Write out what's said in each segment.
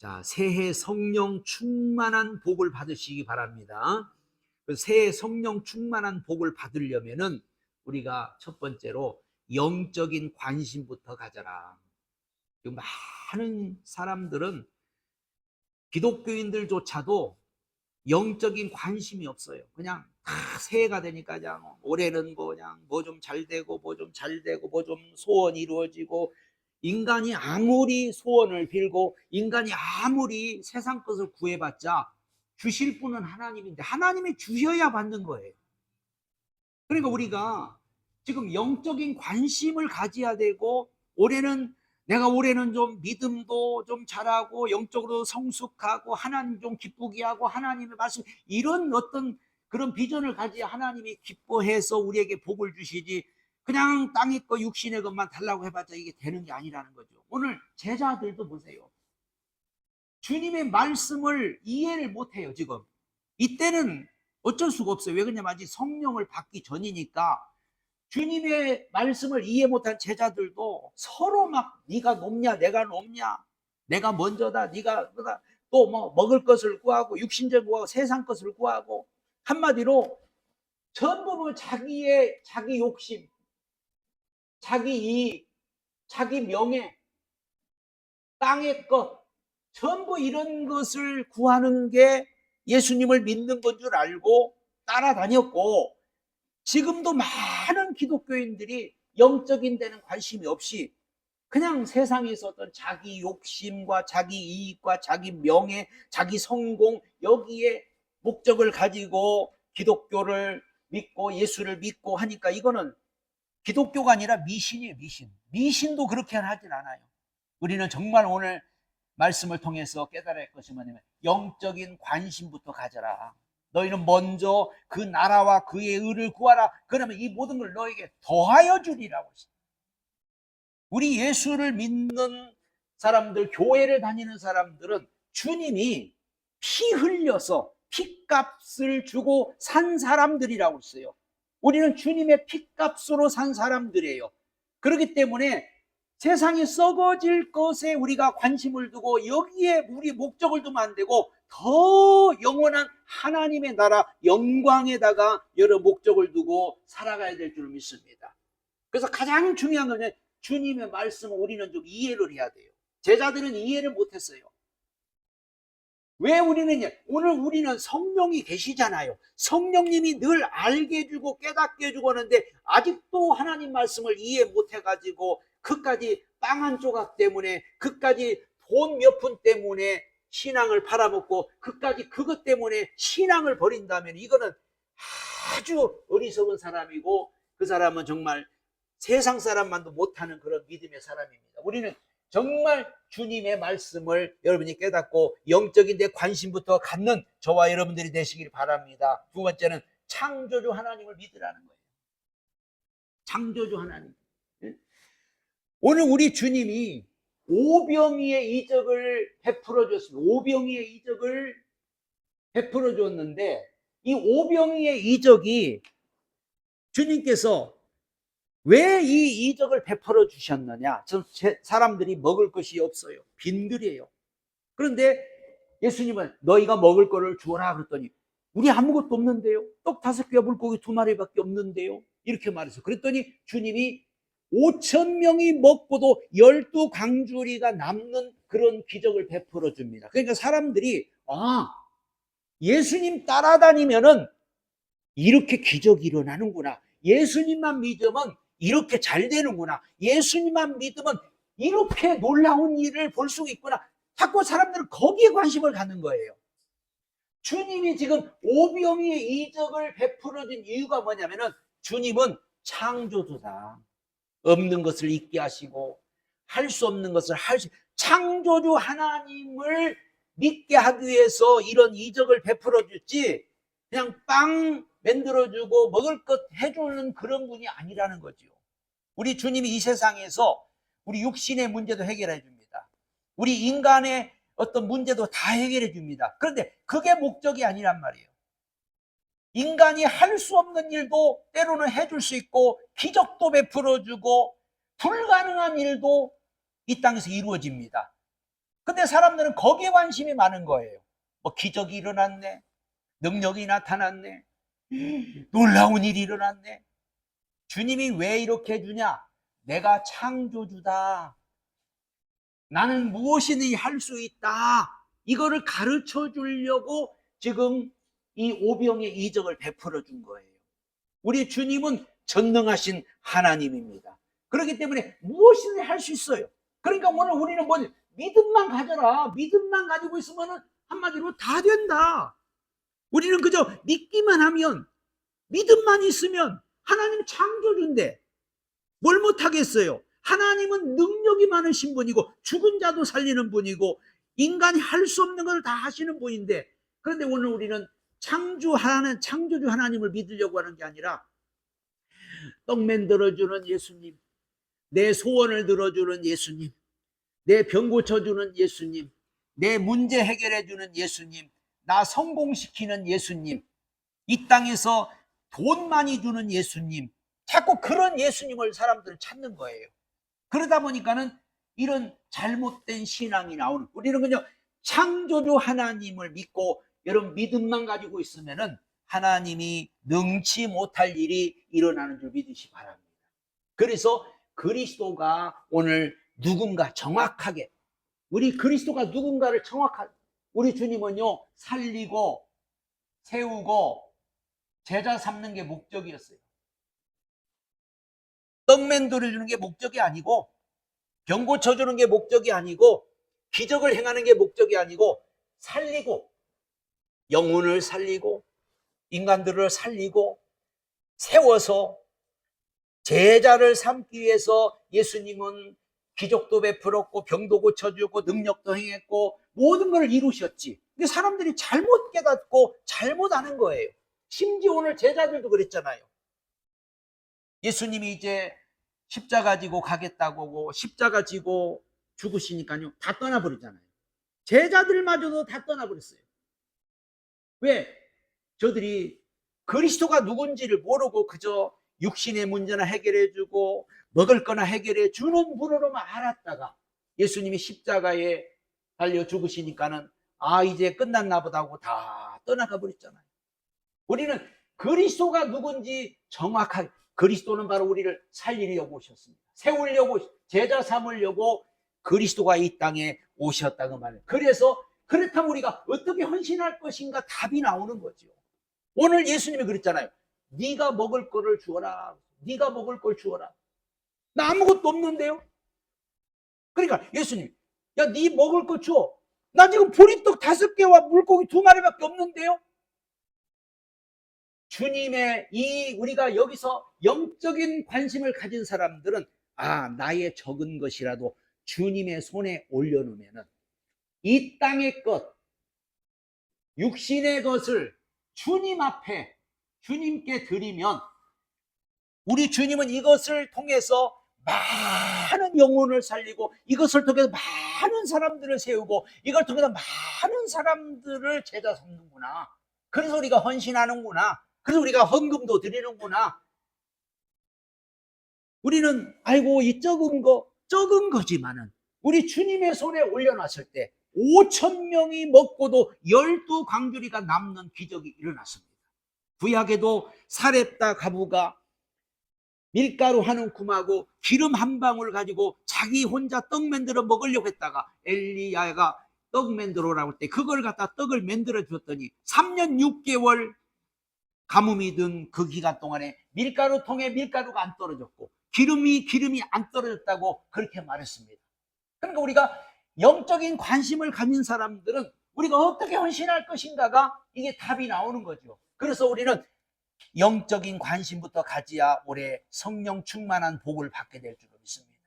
자, 새해 성령 충만한 복을 받으시기 바랍니다. 새해 성령 충만한 복을 받으려면은 우리가 첫 번째로 영적인 관심부터 가져라. 많은 사람들은 기독교인들조차도 영적인 관심이 없어요. 그냥 다 새해가 되니까 그냥 올해는 그냥 뭐 좀 잘 되고 뭐 좀 잘 되고 뭐 좀 소원이 이루어지고, 인간이 아무리 소원을 빌고 인간이 아무리 세상 것을 구해봤자 주실 분은 하나님인데 하나님이 주셔야 받는 거예요. 그러니까 우리가 지금 영적인 관심을 가져야 되고, 올해는 좀 믿음도 좀 잘하고 영적으로 성숙하고 하나님 좀 기쁘게 하고 하나님의 말씀, 이런 어떤 그런 비전을 가져야 하나님이 기뻐해서 우리에게 복을 주시지, 그냥 땅의 거 육신의 것만 달라고 해봤자 이게 되는 게 아니라는 거죠. 오늘 제자들도 보세요. 주님의 말씀을 이해를 못해요. 지금 이때는 어쩔 수가 없어요. 왜 그러냐면 아직 성령을 받기 전이니까. 주님의 말씀을 이해 못한 제자들도 서로 막 네가 높냐 내가 높냐, 내가 먼저다 네가 그다, 또 뭐 먹을 것을 구하고 육신적 구하고 세상 것을 구하고, 한마디로 전부 뭐 자기 욕심, 자기 이익, 자기 명예, 땅의 것, 전부 이런 것을 구하는 게 예수님을 믿는 건 줄 알고 따라다녔고, 지금도 많은 기독교인들이 영적인 데는 관심이 없이 그냥 세상에서 어떤 자기 욕심과 자기 이익과 자기 명예, 자기 성공, 여기에 목적을 가지고 기독교를 믿고 예수를 믿고 하니까 이거는 기독교가 아니라 미신이에요. 미신도 그렇게 하진 않아요. 우리는 정말 오늘 말씀을 통해서 깨달아야 할 것이 뭐냐면 영적인 관심부터 가져라. 너희는 먼저 그 나라와 그의 의를 구하라. 그러면 이 모든 걸 너에게 더하여 주리라고 했습니다. 우리 예수를 믿는 사람들, 교회를 다니는 사람들은 주님이 피 흘려서 피값을 주고 산 사람들이라고 했어요. 우리는 주님의 피값으로 산 사람들이에요. 그렇기 때문에 세상이 썩어질 것에 우리가 관심을 두고 여기에 우리 목적을 두면 안 되고, 더 영원한 하나님의 나라 영광에다가 여러 목적을 두고 살아가야 될 줄 믿습니다. 그래서 가장 중요한 건 주님의 말씀을 우리는 좀 이해를 해야 돼요. 제자들은 이해를 못했어요. 왜 오늘 우리는 성령이 계시잖아요. 성령님이 늘 알게 해주고 깨닫게 해주고 하는데 아직도 하나님 말씀을 이해 못해가지고 그까지 빵 한 조각 때문에, 그까지 돈 몇 푼 때문에 신앙을 팔아먹고, 그까지 그것 때문에 신앙을 버린다면 이거는 아주 어리석은 사람이고, 그 사람은 정말 세상 사람만도 못하는 그런 믿음의 사람입니다. 우리는 정말 주님의 말씀을 여러분이 깨닫고 영적인 데 관심부터 갖는 저와 여러분들이 되시길 바랍니다. 두 번째는 창조주 하나님을 믿으라는 거예요. 창조주 하나님. 오늘 우리 주님이 오병이의 이적을 베풀어 줬습니다. 오병이의 이적을 베풀어 줬는데, 이 오병이의 이적이 주님께서 왜 이 이적을 베풀어 주셨느냐? 사람들이 먹을 것이 없어요. 빈들이에요. 그런데 예수님은 너희가 먹을 거를 주어라 그랬더니 우리 아무것도 없는데요. 떡 5개, 물고기 2마리밖에 없는데요. 이렇게 말했어요. 그랬더니 주님이 5,000명이 먹고도 12강주리가 남는 그런 기적을 베풀어 줍니다. 그러니까 사람들이 예수님 따라다니면은 이렇게 기적이 일어나는구나. 예수님만 믿으면 이렇게 잘 되는구나. 예수님만 믿으면 이렇게 놀라운 일을 볼 수 있구나. 자꾸 사람들은 거기에 관심을 갖는 거예요. 주님이 지금 오병이의 이적을 베풀어 준 이유가 뭐냐면은 주님은 창조주다. 없는 것을 있게 하시고 할 수 없는 것을 창조주 하나님을 믿게 하기 위해서 이런 이적을 베풀어 줬지, 그냥 빵 만들어주고 먹을 것 해주는 그런 분이 아니라는 거죠. 우리 주님이 이 세상에서 우리 육신의 문제도 해결해 줍니다. 우리 인간의 어떤 문제도 다 해결해 줍니다. 그런데 그게 목적이 아니란 말이에요. 인간이 할 수 없는 일도 때로는 해줄 수 있고, 기적도 베풀어 주고, 불가능한 일도 이 땅에서 이루어집니다. 근데 사람들은 거기에 관심이 많은 거예요. 뭐 기적이 일어났네, 능력이 나타났네, 놀라운 일이 일어났네. 주님이 왜 이렇게 해주냐? 내가 창조주다. 나는 무엇이든지 할 수 있다. 이거를 가르쳐 주려고 지금 이 오병의 이적을 베풀어 준 거예요. 우리 주님은 전능하신 하나님입니다. 그렇기 때문에 무엇이든지 할 수 있어요. 그러니까 오늘 우리는 뭐 믿음만 가져라. 믿음만 가지고 있으면 한마디로 다 된다. 우리는 그저 믿기만 하면, 믿음만 있으면, 하나님 창조주인데 뭘 못하겠어요. 하나님은 능력이 많으신 분이고 죽은 자도 살리는 분이고 인간이 할 수 없는 걸 다 하시는 분인데, 그런데 오늘 우리는 창조주 하나님을 믿으려고 하는 게 아니라 떡 만들어주는 예수님, 내 소원을 들어주는 예수님, 내 병 고쳐주는 예수님, 내 문제 해결해주는 예수님, 나 성공시키는 예수님, 이 땅에서 돈 많이 주는 예수님, 자꾸 그런 예수님을 사람들은 찾는 거예요. 그러다 보니까는 이런 잘못된 신앙이 나오는, 우리는 그냥 창조주 하나님을 믿고 여러분 믿음만 가지고 있으면은 하나님이 능치 못할 일이 일어나는 줄 믿으시 바랍니다. 그래서 그리스도가 오늘 누군가 정확하게, 우리 그리스도가 누군가를 정확하게, 우리 주님은요 살리고 세우고 제자 삼는 게 목적이었어요. 떡맨돌을 주는 게 목적이 아니고, 병 고쳐주는 게 목적이 아니고, 기적을 행하는 게 목적이 아니고, 살리고, 영혼을 살리고 인간들을 살리고 세워서 제자를 삼기 위해서 예수님은 기적도 베풀었고 병도 고쳐주고 능력도 행했고 모든 걸 이루셨지. 근데 사람들이 잘못 깨닫고 잘못 아는 거예요. 심지어 오늘 제자들도 그랬잖아요. 예수님이 이제 십자가 지고 가겠다고 십자가 지고 죽으시니까요 다 떠나버리잖아요. 제자들마저도 다 떠나버렸어요. 왜? 저들이 그리스도가 누군지를 모르고 그저 육신의 문제나 해결해주고 먹을 거나 해결해주는 분으로만 알았다가 예수님이 십자가에 달려 죽으시니까는 아 이제 끝났나 보다 하고 다 떠나가 버렸잖아요. 우리는 그리스도가 누군지 정확하게, 그리스도는 바로 우리를 살리려고 오셨습니다. 세우려고, 제자 삼으려고 그리스도가 이 땅에 오셨다고 말해요. 그래서 그렇다면 우리가 어떻게 헌신할 것인가 답이 나오는 거죠. 오늘 예수님이 그랬잖아요. 네가 먹을 거를 주어라. 네가 먹을 걸 주어라. 나 아무것도 없는데요. 그러니까 예수님, 야, 네 먹을 거 줘. 나 지금 보리떡 5개와 물고기 2마리밖에 없는데요. 주님의 이 우리가 여기서 영적인 관심을 가진 사람들은 아 나의 적은 것이라도 주님의 손에 올려놓으면 이 땅의 것, 육신의 것을 주님 앞에 주님께 드리면 우리 주님은 이것을 통해서 많은 영혼을 살리고 이것을 통해서 많은 사람들을 세우고 이걸 통해서 많은 사람들을 제자 삼는구나. 그래서 우리가 헌신하는구나. 그래서 우리가 헌금도 드리는구나. 우리는 아이고 이 적은 거지만은 우리 주님의 손에 올려놨을 때 5,000명이 먹고도 12광주리가 남는 기적이 일어났습니다. 구약에도 사렙다 과부가 밀가루 한 움큼하고 기름 한 방울 가지고 자기 혼자 떡 만들어 먹으려고 했다가 엘리야가 떡 만들어 오라고 할 때 그걸 갖다 떡을 만들어 줬더니 3년 6개월 가뭄이 든 그 기간 동안에 밀가루통에 밀가루가 안 떨어졌고 기름이 안 떨어졌다고 그렇게 말했습니다. 그러니까 우리가 영적인 관심을 가진 사람들은 우리가 어떻게 헌신할 것인가가 이게 답이 나오는 거죠. 그래서 우리는 영적인 관심부터 가져야 올해 성령 충만한 복을 받게 될 줄로 믿습니다.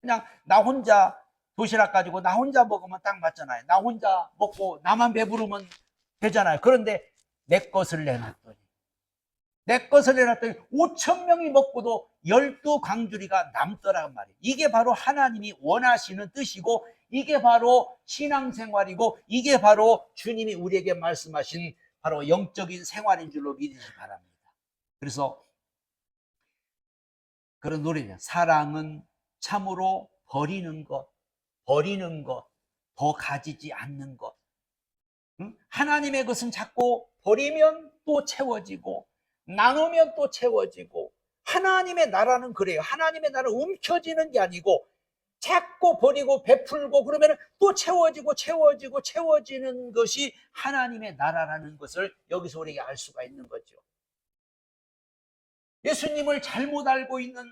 그냥 나 혼자 도시락 가지고 나 혼자 먹으면 딱 맞잖아요. 나 혼자 먹고 나만 배부르면 되잖아요. 그런데 내 것을 내놨더니 5,000명이 먹고도 12광주리가 남더란 말이에요. 이게 바로 하나님이 원하시는 뜻이고 이게 바로 신앙생활이고 이게 바로 주님이 우리에게 말씀하신 바로 영적인 생활인 줄로 믿으시기 바랍니다. 그래서 그런 노래냐, 사랑은 참으로 버리는 것, 더 가지지 않는 것. 하나님의 것은 자꾸 버리면 또 채워지고 나누면 또 채워지고, 하나님의 나라는 그래요. 하나님의 나라는 움켜쥐는 게 아니고 자꾸 버리고 베풀고 그러면 또 채워지고 채워지고 채워지는 것이 하나님의 나라라는 것을 여기서 우리에게 알 수가 있는 거죠. 예수님을 잘못 알고 있는,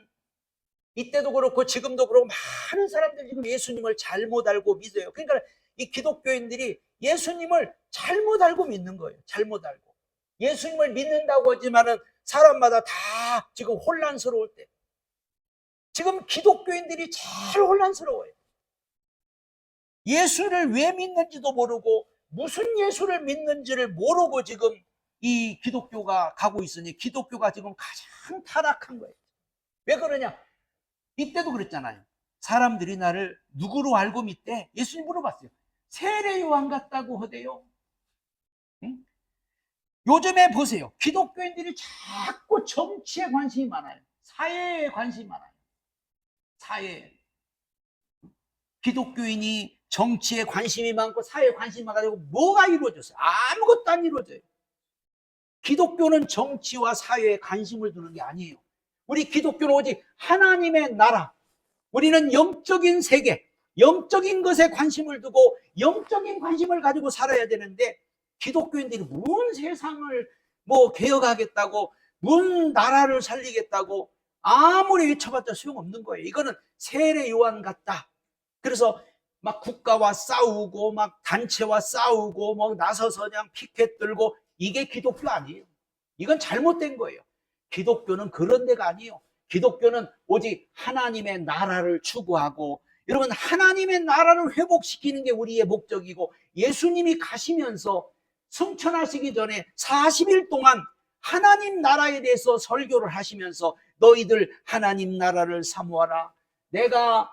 이때도 그렇고 지금도 그렇고 많은 사람들이 지금 예수님을 잘못 알고 믿어요. 그러니까 이 기독교인들이 예수님을 잘못 알고 믿는 거예요. 잘못 알고. 예수님을 믿는다고 하지만은 사람마다 다 지금 혼란스러울 때, 지금 기독교인들이 제일 혼란스러워요. 예수를 왜 믿는지도 모르고 무슨 예수를 믿는지를 모르고 지금 이 기독교가 가고 있으니 기독교가 지금 가장 타락한 거예요. 왜 그러냐? 이때도 그랬잖아요. 사람들이 나를 누구로 알고 믿대? 예수님 물어봤어요. 세례 요한 같다고 하대요. 응? 요즘에 보세요. 기독교인들이 자꾸 정치에 관심이 많아요. 사회에 관심이 많아요. 사회. 기독교인이 정치에 관심이 많고 사회에 관심이 많아가지고 뭐가 이루어졌어요? 아무것도 안 이루어져요. 기독교는 정치와 사회에 관심을 두는 게 아니에요. 우리 기독교는 오직 하나님의 나라, 우리는 영적인 세계, 영적인 것에 관심을 두고 영적인 관심을 가지고 살아야 되는데, 기독교인들이 무슨 세상을 뭐 개혁하겠다고, 무슨 나라를 살리겠다고 아무리 외쳐봤자 소용없는 거예요. 이거는 세례 요한 같다. 그래서 막 국가와 싸우고 막 단체와 싸우고 뭐 나서서 그냥 피켓 들고, 이게 기독교 아니에요. 이건 잘못된 거예요. 기독교는 그런 데가 아니에요. 기독교는 오직 하나님의 나라를 추구하고, 여러분, 하나님의 나라를 회복시키는 게 우리의 목적이고, 예수님이 가시면서 승천하시기 전에 40일 동안 하나님 나라에 대해서 설교를 하시면서 너희들 하나님 나라를 사모하라. 내가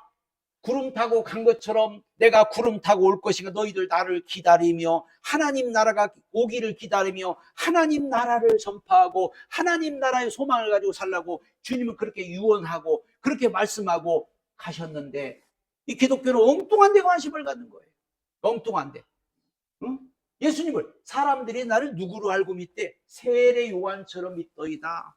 구름 타고 간 것처럼 내가 구름 타고 올 것이니까 너희들 나를 기다리며 하나님 나라가 오기를 기다리며 하나님 나라를 전파하고 하나님 나라의 소망을 가지고 살라고 주님은 그렇게 유언하고 그렇게 말씀하고 가셨는데, 이 기독교는 엉뚱한 데 관심을 갖는 거예요. 엉뚱한 데. 응? 예수님을 사람들이 나를 누구로 알고 믿대? 세례 요한처럼 믿더이다.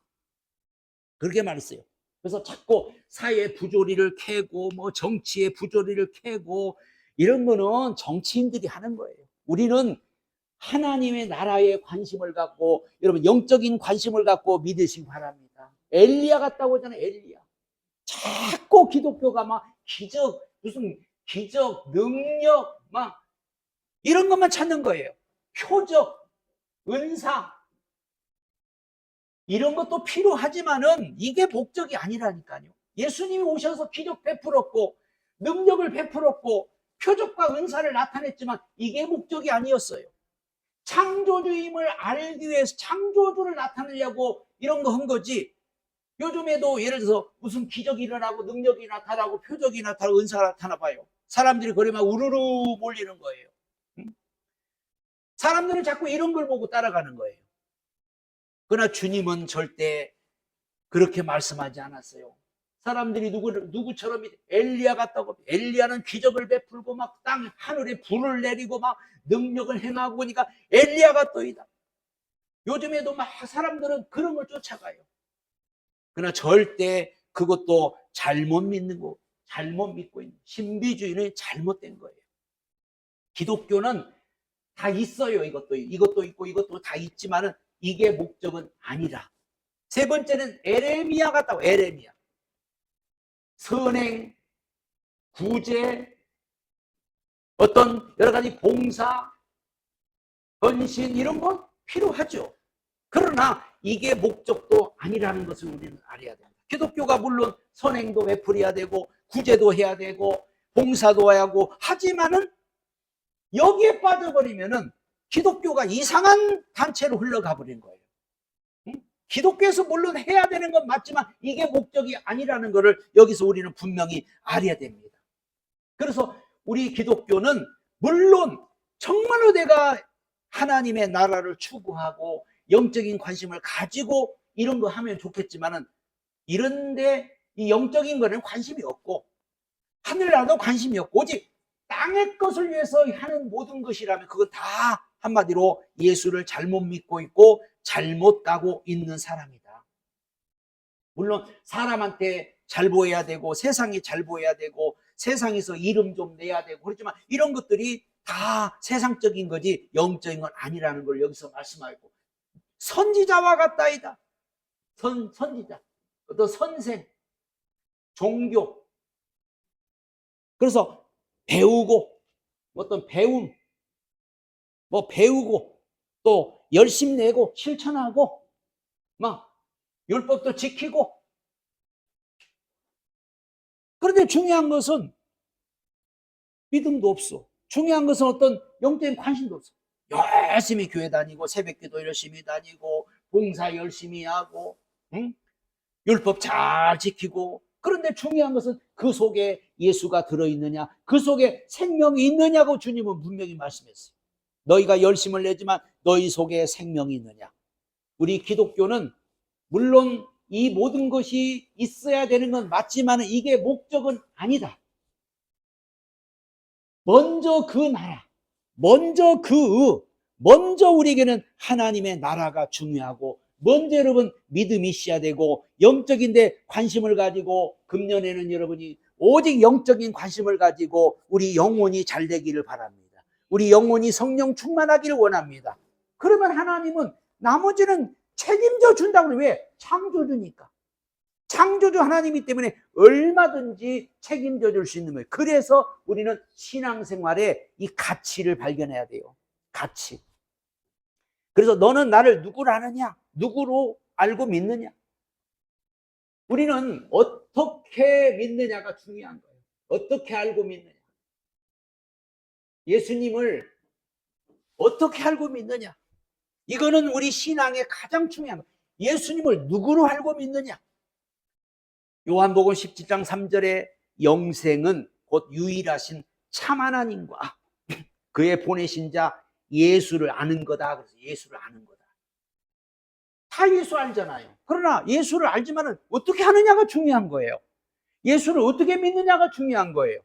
그렇게 말했어요. 그래서 자꾸 사회의 부조리를 캐고 뭐 정치의 부조리를 캐고 이런 거는 정치인들이 하는 거예요. 우리는 하나님의 나라에 관심을 갖고, 여러분, 영적인 관심을 갖고 믿으시기 바랍니다. 엘리야 같다고 하잖아요. 엘리야. 자꾸 기독교가 막 기적, 무슨 기적, 능력 막 이런 것만 찾는 거예요. 표적, 은사 이런 것도 필요하지만은 이게 목적이 아니라니까요. 예수님이 오셔서 기적 베풀었고 능력을 베풀었고 표적과 은사를 나타냈지만 이게 목적이 아니었어요. 창조주임을 알기 위해서 창조주를 나타내려고 이런 거 한 거지. 요즘에도 예를 들어서 무슨 기적이 일어나고 능력이 나타나고 표적이 나타나고 은사가 나타나 봐요. 사람들이 그러면 우르르 몰리는 거예요. 사람들은 자꾸 이런 걸 보고 따라가는 거예요. 그러나 주님은 절대 그렇게 말씀하지 않았어요. 사람들이 누구처럼 엘리야 같다고, 엘리야는 기적을 베풀고 막 땅 하늘에 불을 내리고 막 능력을 행하고 보니까 엘리야 같더이다. 요즘에도 막 사람들은 그런 걸 쫓아가요. 그러나 절대 그것도 잘못 믿는 거, 잘못 믿고 있는 신비주의는 잘못된 거예요. 기독교는 다 있어요. 이것도 있고 이것도 다 있지만은 이게 목적은 아니라. 세 번째는 에레미야 같다고. 에레미야. 선행, 구제, 어떤 여러 가지 봉사, 헌신 이런 건 필요하죠. 그러나 이게 목적도 아니라는 것을 우리는 알아야 됩니다. 기독교가 물론 선행도 베풀어야 되고 구제도 해야 되고 봉사도 해야 하고 하지만은 여기에 빠져버리면은 기독교가 이상한 단체로 흘러가 버린 거예요. 기독교에서 물론 해야 되는 건 맞지만 이게 목적이 아니라는 것을 여기서 우리는 분명히 알아야 됩니다. 그래서 우리 기독교는 물론 정말로 내가 하나님의 나라를 추구하고 영적인 관심을 가지고 이런 거 하면 좋겠지만은 이런데 이 영적인 거는 관심이 없고 하늘나라도 관심이 없고 오직 땅의 것을 위해서 하는 모든 것이라면 그건 다 한마디로 예수를 잘못 믿고 있고 잘못 가고 있는 사람이다. 물론 사람한테 잘 보여야 되고 세상에 잘 보여야 되고 세상에서 이름 좀 내야 되고 그렇지만 이런 것들이 다 세상적인 거지 영적인 건 아니라는 걸 여기서 말씀하고, 선지자와 같다이다. 선지자, 어떤 선생, 종교. 그래서 배우고 어떤 배움, 뭐 배우고 또 열심 내고 실천하고 막 율법도 지키고. 그런데 중요한 것은 믿음도 없어. 중요한 것은 어떤 영적인 관심도 없어. 열심히 교회 다니고 새벽기도 열심히 다니고 봉사 열심히 하고, 응? 율법 잘 지키고. 그런데 중요한 것은 그 속에 예수가 들어있느냐, 그 속에 생명이 있느냐고 주님은 분명히 말씀했어요. 너희가 열심을 내지만 너희 속에 생명이 있느냐. 우리 기독교는 물론 이 모든 것이 있어야 되는 건 맞지만 이게 목적은 아니다. 먼저 그 나라, 먼저 우리에게는 하나님의 나라가 중요하고, 먼저 여러분 믿음이 있어야 되고 영적인 데 관심을 가지고, 금년에는 여러분이 오직 영적인 관심을 가지고 우리 영혼이 잘 되기를 바랍니다. 우리 영혼이 성령 충만하기를 원합니다. 그러면 하나님은 나머지는 책임져 준다고 그래요. 왜? 창조주니까. 창조주 하나님이기 때문에 얼마든지 책임져 줄 수 있는 거예요. 그래서 우리는 신앙생활에 이 가치를 발견해야 돼요. 가치. 그래서 너는 나를 누구로 아느냐? 누구로 알고 믿느냐? 우리는 어떻게 믿느냐가 중요한 거예요. 어떻게 알고 믿느냐? 예수님을 어떻게 알고 믿느냐? 이거는 우리 신앙의 가장 중요한 거예요. 예수님을 누구로 알고 믿느냐? 요한복음 17장 3절에 영생은 곧 유일하신 참 하나님과 그의 보내신 자 예수를 아는 거다. 그래서 예수를 아는 거다. 다 예수 알잖아요. 그러나 예수를 알지만은 어떻게 하느냐가 중요한 거예요. 예수를 어떻게 믿느냐가 중요한 거예요.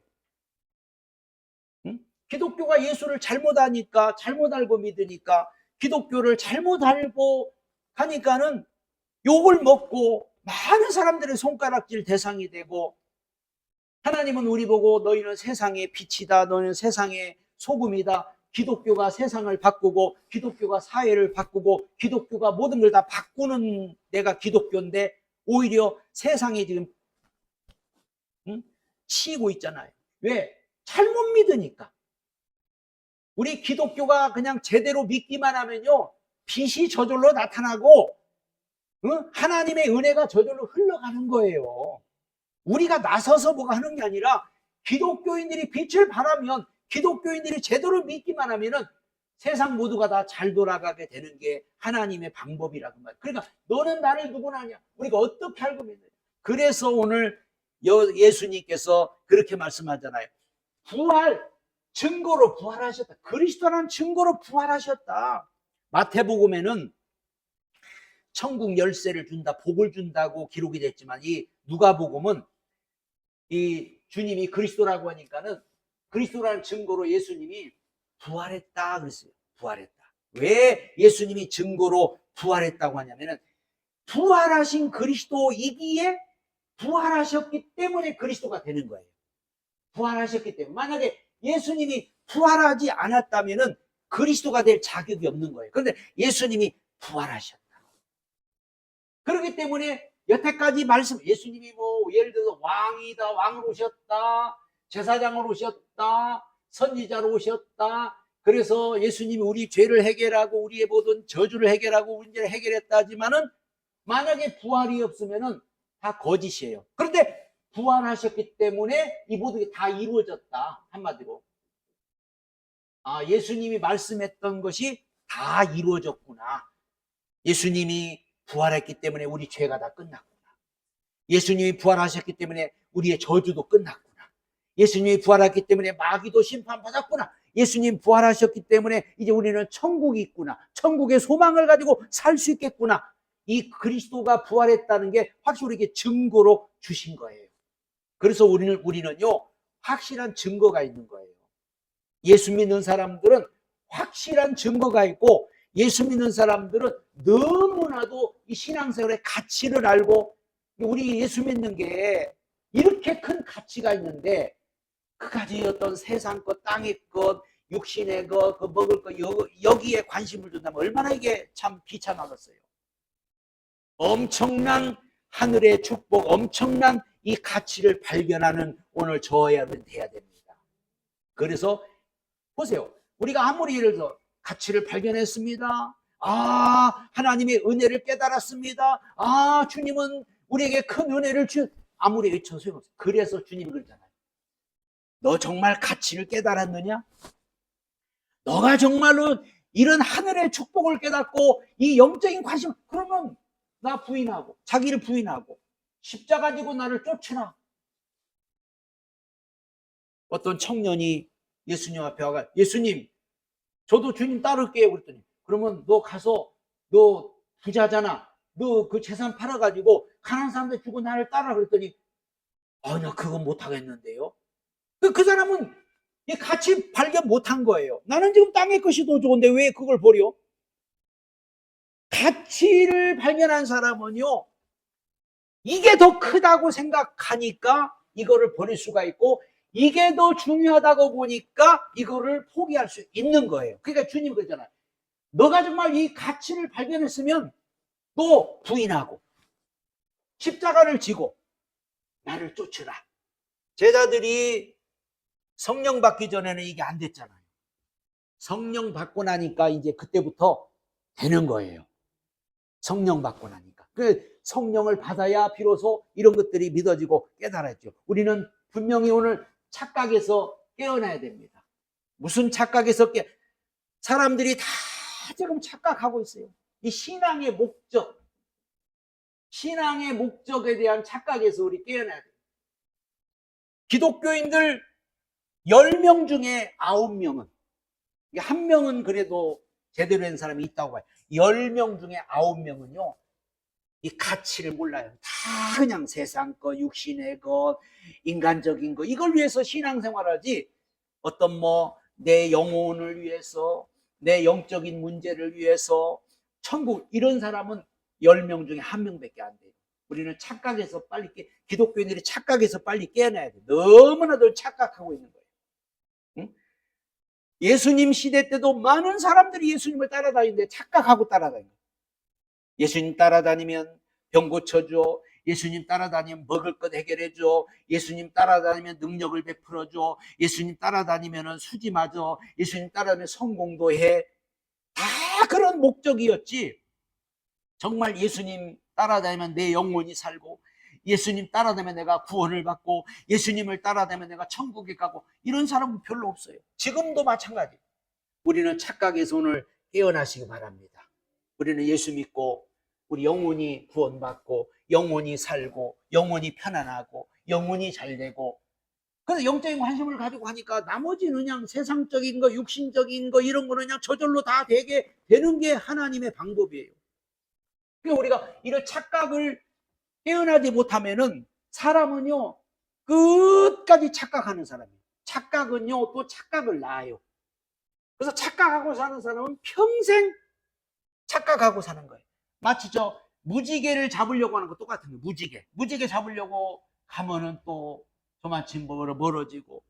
응? 기독교가 예수를 잘못 아니까, 잘못 알고 믿으니까, 기독교를 잘못 알고 가니까는 욕을 먹고 많은 사람들의 손가락질 대상이 되고, 하나님은 우리 보고 너희는 세상의 빛이다, 너희는 세상의 소금이다. 기독교가 세상을 바꾸고 기독교가 사회를 바꾸고 기독교가 모든 걸 다 바꾸는 데가 기독교인데 오히려 세상에 지금 치이고 있잖아요. 왜? 잘못 믿으니까. 우리 기독교가 그냥 제대로 믿기만 하면요, 빛이 저절로 나타나고 하나님의 은혜가 저절로 흘러가는 거예요. 우리가 나서서 뭐가 하는 게 아니라 기독교인들이 빛을 발하면, 기독교인들이 제대로 믿기만 하면은 세상 모두가 다 잘 돌아가게 되는 게 하나님의 방법이라고 말이에요. 그러니까 너는 나를 누구나 아냐? 우리가 어떻게 알고 믿느냐? 그래서 오늘 예수님께서 그렇게 말씀하잖아요. 부활, 증거로 부활하셨다. 그리스도라는 증거로 부활하셨다. 마태복음에는 천국 열쇠를 준다, 복을 준다고 기록이 됐지만 이 누가복음은 이 주님이 그리스도라고 하니까는 그리스도라는 증거로 예수님이 부활했다 그랬어요. 부활했다. 왜 예수님이 증거로 부활했다고 하냐면은 부활하신 그리스도이기에 부활하셨기 때문에 그리스도가 되는 거예요. 부활하셨기 때문에. 만약에 예수님이 부활하지 않았다면은 그리스도가 될 자격이 없는 거예요. 그런데 예수님이 부활하셨다. 그렇기 때문에 여태까지 말씀, 예수님이 뭐 예를 들어서 왕이다, 왕으로 오셨다, 제사장으로 오셨다, 선지자로 오셨다. 그래서 예수님이 우리 죄를 해결하고 우리의 모든 저주를 해결하고 문제를 해결했다 하지만은 만약에 부활이 없으면은 다 거짓이에요. 그런데 부활하셨기 때문에 이 모든 게 다 이루어졌다. 한마디로. 아, 예수님이 말씀했던 것이 다 이루어졌구나. 예수님이 부활했기 때문에 우리 죄가 다 끝났구나. 예수님이 부활하셨기 때문에 우리의 저주도 끝났구나. 예수님이 부활했기 때문에 마귀도 심판받았구나. 예수님 부활하셨기 때문에 이제 우리는 천국이 있구나. 천국의 소망을 가지고 살 수 있겠구나. 이 그리스도가 부활했다는 게 확실히 우리에게 증거로 주신 거예요. 그래서 우리는요, 확실한 증거가 있는 거예요. 예수 믿는 사람들은 확실한 증거가 있고, 예수 믿는 사람들은 너무나도 이 신앙생활의 가치를 알고, 우리 예수 믿는 게 이렇게 큰 가치가 있는데 그까지 어떤 세상 것, 땅의 것, 육신의 것, 그 먹을 것, 여기에 관심을 둔다면 얼마나 이게 참 비참하겠어요. 엄청난 하늘의 축복, 엄청난 이 가치를 발견하는 오늘 저와 여러분 돼야 됩니다. 그래서 보세요. 우리가 아무리 예를 들어 가치를 발견했습니다. 아, 하나님의 은혜를 깨달았습니다. 아, 주님은 우리에게 큰 은혜를 아무리 외쳐 소용없어요. 그래서 주님이 그러잖아요. 너 정말 가치를 깨달았느냐? 너가 정말로 이런 하늘의 축복을 깨닫고 이 영적인 관심, 그러면 나 부인하고, 자기를 부인하고 십자가 지고 나를 쫓으라. 어떤 청년이 예수님 앞에 와가, 예수님, 저도 주님 따를게요. 그랬더니, 그러면 너 가서, 너 부자잖아. 너 그 재산 팔아가지고 가난한 사람들 주고 나를 따라. 그랬더니, 나 그거 못하겠는데요. 그 사람은 이 가치 발견 못한 거예요. 나는 지금 땅의 것이 더 좋은데 왜 그걸 버려? 가치를 발견한 사람은요, 이게 더 크다고 생각하니까 이거를 버릴 수가 있고, 이게 더 중요하다고 보니까 이거를 포기할 수 있는 거예요. 그러니까 주님 그러잖아요. 너가 정말 이 가치를 발견했으면 또 부인하고 십자가를 지고 나를 쫓으라. 제자들이 성령 받기 전에는 이게 안 됐잖아요. 성령 받고 나니까 이제 그때부터 되는 거예요. 성령 받고 나니까. 그 성령을 받아야 비로소 이런 것들이 믿어지고 깨달았죠. 우리는 분명히 오늘 착각에서 깨어나야 됩니다. 무슨 착각에서 사람들이 다 지금 착각하고 있어요. 이 신앙의 목적에 대한 착각에서 우리 깨어나야 돼요. 기독교인들 10명 중에 9명은, 한 명은 그래도 제대로 된 사람이 있다고 봐요. 10명 중에 9명은요, 이 가치를 몰라요. 다 그냥 세상 것, 육신의 것, 인간적인 것, 이걸 위해서 신앙생활하지, 어떤 내 영혼을 위해서, 내 영적인 문제를 위해서, 천국, 이런 사람은 10명 중에 1명밖에 안 돼요. 우리는 착각해서 빨리 기독교인들이 착각해서 빨리 깨어나야 돼요. 너무나도 착각하고 있는 거예요. 응? 예수님 시대 때도 많은 사람들이 예수님을 따라다니는데 착각하고 따라다니는 거예요. 예수님 따라다니면 병 고쳐줘. 예수님 따라다니면 먹을 것 해결해줘. 예수님 따라다니면 능력을 베풀어줘. 예수님 따라다니면 수지 맞아. 예수님 따라다니면 성공도 해. 다 그런 목적이었지. 정말 예수님 따라다니면 내 영혼이 살고, 예수님 따라다니면 내가 구원을 받고, 예수님을 따라다니면 내가 천국에 가고, 이런 사람은 별로 없어요. 지금도 마찬가지. 우리는 착각에서 오늘 깨어나시기 바랍니다. 우리는 예수 믿고 우리 영혼이 구원받고, 영혼이 살고, 영혼이 편안하고, 영혼이 잘되고, 그래서 영적인 관심을 가지고 하니까 나머지는 그냥 세상적인 거, 육신적인 거, 이런 거는 그냥 저절로 다 되게 되는 게 하나님의 방법이에요. 그러니까 우리가 이런 착각을 깨어나지 못하면은 사람은요, 끝까지 착각하는 사람이에요. 착각은요, 또 착각을 낳아요. 그래서 착각하고 사는 사람은 평생 착각하고 사는 거예요. 마치 무지개를 잡으려고 하는 거 똑같은 거예요. 무지개 잡으려고 가면은 또 저마침 멀어지고,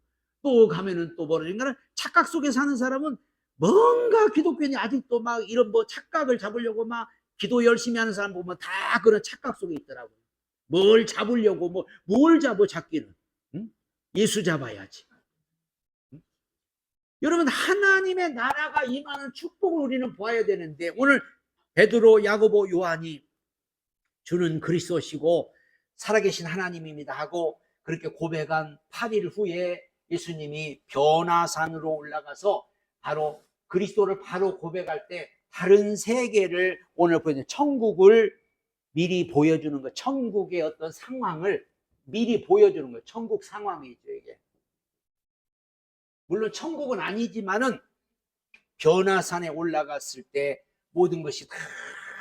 또 가면은 또 멀어지고. 그러니까 착각 속에 사는 사람은 뭔가 기독교인이 아직도 막 이런 착각을 잡으려고 막 기도 열심히 하는 사람 보면 다 그런 착각 속에 있더라고요. 뭘 잡으려고, 뭘 잡아 잡기는. 응? 예수 잡아야지. 응? 여러분, 하나님의 나라가 임하는 축복을 우리는 보아야 되는데, 오늘 베드로, 야고보, 요한이 주는 그리스도시고 살아계신 하나님입니다 하고 그렇게 고백한 8일 후에 예수님이 변화산으로 올라가서 바로 그리스도를 바로 고백할 때 다른 세계를 오늘 보여주는, 천국을 미리 보여주는 것, 천국의 어떤 상황을 미리 보여주는 것, 천국 상황이죠 이게. 물론 천국은 아니지만은 변화산에 올라갔을 때 모든 것이 다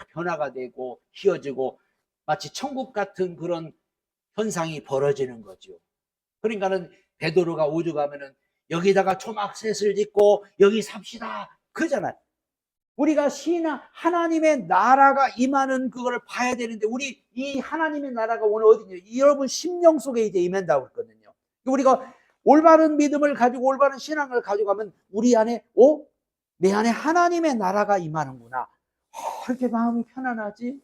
변화가 되고 휘어지고 마치 천국 같은 그런 현상이 벌어지는 거죠. 그러니까는 베드로가 오죽하면은 여기다가 초막셋을 짓고 여기 삽시다 그러잖아요. 우리가 하나님의 나라가 임하는 그걸 봐야 되는데, 우리 이 하나님의 나라가 오늘 어디냐? 여러분 심령 속에 이제 임한다고 했거든요. 우리가 올바른 믿음을 가지고 올바른 신앙을 가지고 가면 우리 안에 내 안에 하나님의 나라가 임하는구나. 이렇게 마음이 편안하지?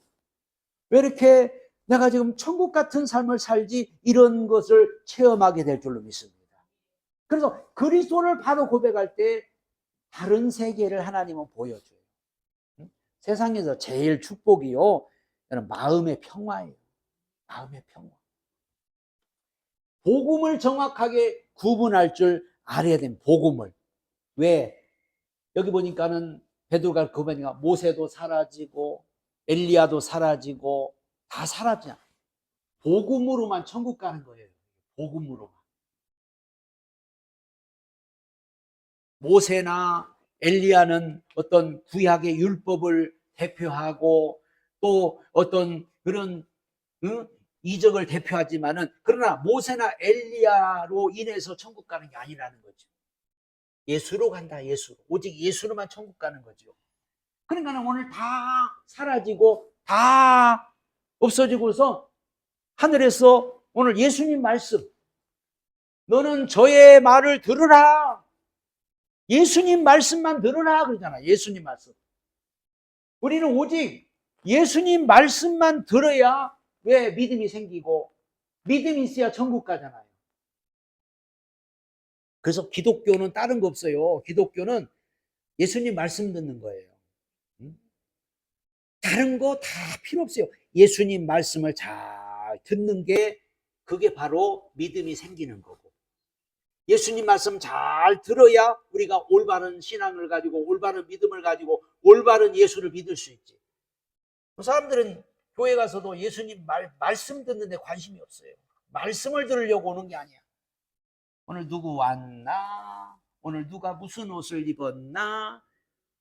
왜 이렇게 내가 지금 천국 같은 삶을 살지? 이런 것을 체험하게 될 줄로 믿습니다. 그래서 그리스도를 바로 고백할 때 다른 세계를 하나님은 보여줘요. 세상에서 제일 축복이요, 마음의 평화예요. 마음의 평화. 복음을 정확하게 구분할 줄 알아야 됩니다. 복음을. 왜? 여기 보니까는 베드로가 그거니까 모세도 사라지고 엘리야도 사라지고 다 사라지냐. 복음으로만 천국 가는 거예요. 복음으로만. 모세나 엘리야는 어떤 구약의 율법을 대표하고 또 어떤 그런 이적을 대표하지만은, 그러나 모세나 엘리야로 인해서 천국 가는 게 아니라는 거죠. 예수로 간다. 예수로. 오직 예수로만 천국 가는 거죠. 그러니까 오늘 다 사라지고 다 없어지고서 하늘에서 오늘 예수님 말씀, 너는 저의 말을 들으라. 예수님 말씀만 들으라 그러잖아. 예수님 말씀. 우리는 오직 예수님 말씀만 들어야 왜 믿음이 생기고, 믿음이 있어야 천국 가잖아요. 그래서 기독교는 다른 거 없어요. 기독교는 예수님 말씀 듣는 거예요. 다른 거 다 필요 없어요. 예수님 말씀을 잘 듣는 게, 그게 바로 믿음이 생기는 거고, 예수님 말씀 잘 들어야 우리가 올바른 신앙을 가지고 올바른 믿음을 가지고 올바른 예수를 믿을 수 있지. 사람들은 교회 가서도 예수님 말씀 듣는데 관심이 없어요. 말씀을 들으려고 오는 게 아니야. 오늘 누구 왔나? 오늘 누가 무슨 옷을 입었나?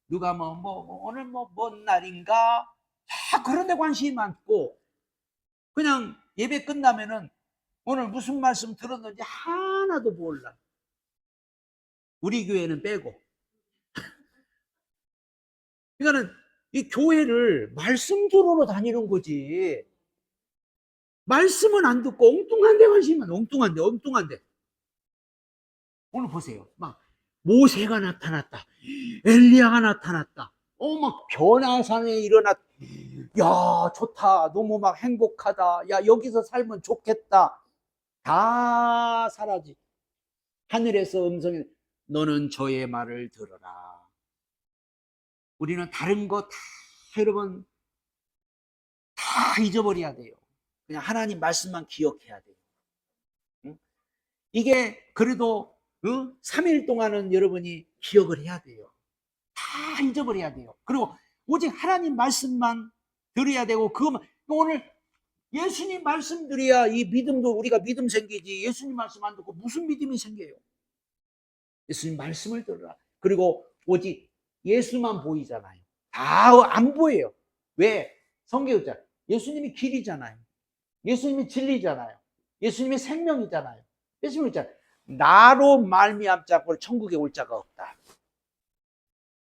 누가 오늘 뭔 날인가? 다 그런 데 관심이 많고, 그냥 예배 끝나면은 오늘 무슨 말씀 들었는지 하나도 몰라. 우리 교회는 빼고. 그러니까는 이 교회를 말씀 들으러 다니는 거지. 말씀은 안 듣고 엉뚱한 데 관심이 많아. 엉뚱한 데. 오늘 보세요. 막 모세가 나타났다. 엘리야가 나타났다. 막 변화산에 일어났다. 야, 좋다. 너무 막 행복하다. 야, 여기서 살면 좋겠다. 다 사라지. 하늘에서 음성이, 너는 저의 말을 들어라. 우리는 다른 거 다, 여러분, 다 잊어버려야 돼요. 그냥 하나님 말씀만 기억해야 돼요. 응? 이게 그래도 3일 동안은 여러분이 기억을 해야 돼요. 다 잊어버려야 돼요. 그리고 오직 하나님 말씀만 들어야 되고, 그것만. 오늘 예수님 말씀 들어야 이 믿음도, 우리가 믿음 생기지. 예수님 말씀 안 듣고 무슨 믿음이 생겨요? 예수님 말씀을 들어라. 그리고 오직 예수만 보이잖아요. 다 안 보여요. 왜? 성경에 예수님이 길이잖아요. 예수님이 진리잖아요. 예수님이 생명이잖아요. 예수님이 있잖아요. 나로 말미암자고 천국에 올 자가 없다.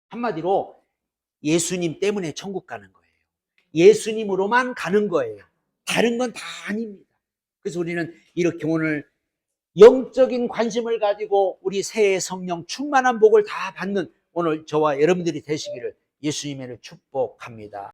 한마디로 예수님 때문에 천국 가는 거예요. 예수님으로만 가는 거예요. 다른 건 다 아닙니다. 그래서 우리는 이렇게 오늘 영적인 관심을 가지고 우리 새해 성령 충만한 복을 다 받는 오늘 저와 여러분들이 되시기를 예수님의 축복합니다.